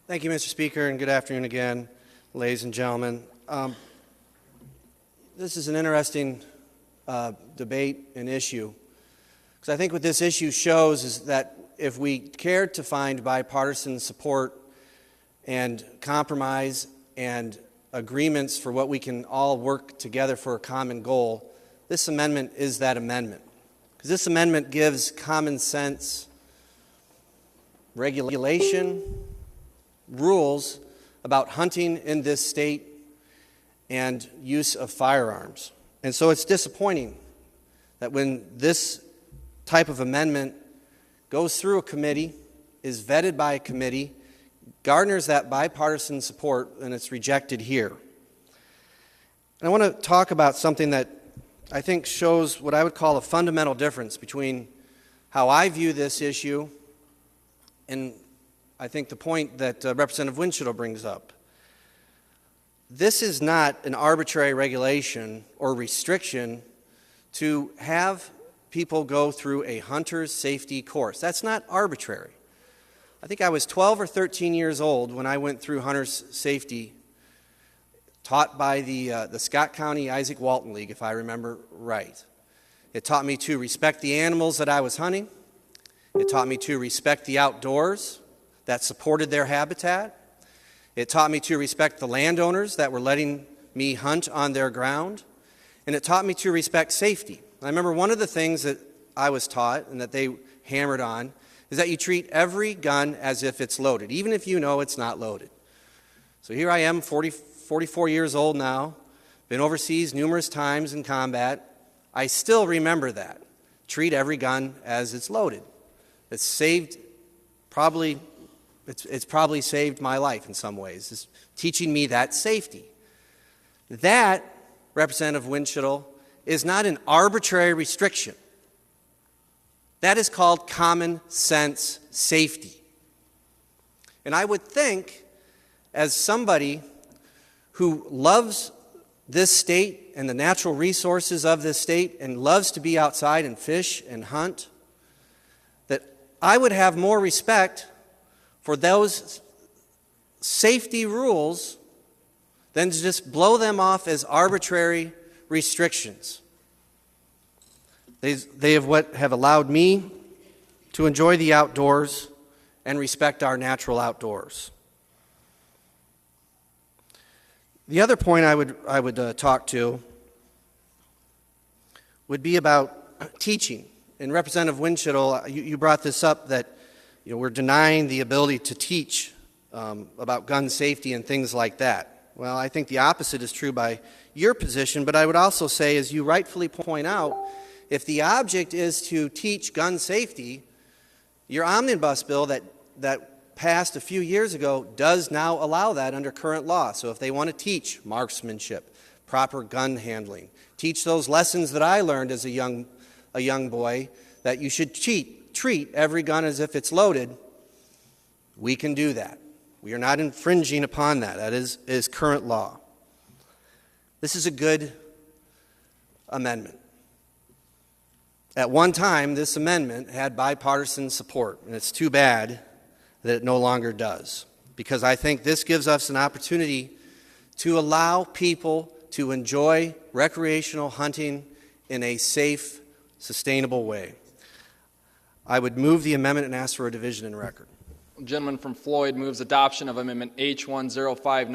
Thank you, Mr. Speaker, and good afternoon again, ladies and gentlemen. This is an interesting debate and issue, because I think what this issue shows is that if we cared to find bipartisan support and compromise and agreements for what we can all work together for a common goal, this amendment is that amendment. Because this amendment gives common sense regulation, rules about hunting in this state and use of firearms. And so it's disappointing that when this type of amendment goes through a committee, is vetted by a committee, garners that bipartisan support, and it's rejected here. And I want to talk about something that I think shows what I would call a fundamental difference between how I view this issue and I think the point that Representative Winchell brings up. This is not an arbitrary regulation or restriction to have people go through a hunter's safety course. That's not arbitrary. I think I was 12 or 13 years old when I went through hunter's safety, taught by the Scott County Isaac Walton League, if I remember right. It taught me to respect the animals that I was hunting. It taught me to respect the outdoors that supported their habitat. It taught me to respect the landowners that were letting me hunt on their ground. And it taught me to respect safety. I remember one of the things that I was taught and that they hammered on is that you treat every gun as if it's loaded, even if you know it's not loaded. So here I am, 44 years old now, been overseas numerous times in combat. I still remember that. Treat every gun as it's loaded. It's probably saved my life in some ways. It's teaching me that safety. That, Representative Winchell, is not an arbitrary restriction. That is called common sense safety. And I would think, as somebody who loves this state and the natural resources of this state and loves to be outside and fish and hunt, that I would have more respect for those safety rules than to just blow them off as arbitrary restrictions. They have allowed me to enjoy the outdoors and respect our natural outdoors. The other point I would talk to would be about teaching. And Representative Winchell, you brought this up that we're denying the ability to teach about gun safety and things like that. Well, I think the opposite is true by your position, but I would also say, as you rightfully point out, if the object is to teach gun safety, your omnibus bill that passed a few years ago does now allow that under current law. So if they want to teach marksmanship, proper gun handling, teach those lessons that I learned as a young boy, that you should treat every gun as if it's loaded, we can do that. We are not infringing upon that. That is current law. This is a good amendment. At one time, this amendment had bipartisan support, and it's too bad that it no longer does, because I think this gives us an opportunity to allow people to enjoy recreational hunting in a safe, sustainable way. I would move the amendment and ask for a division in record. The gentleman from Floyd moves adoption of Amendment H1059.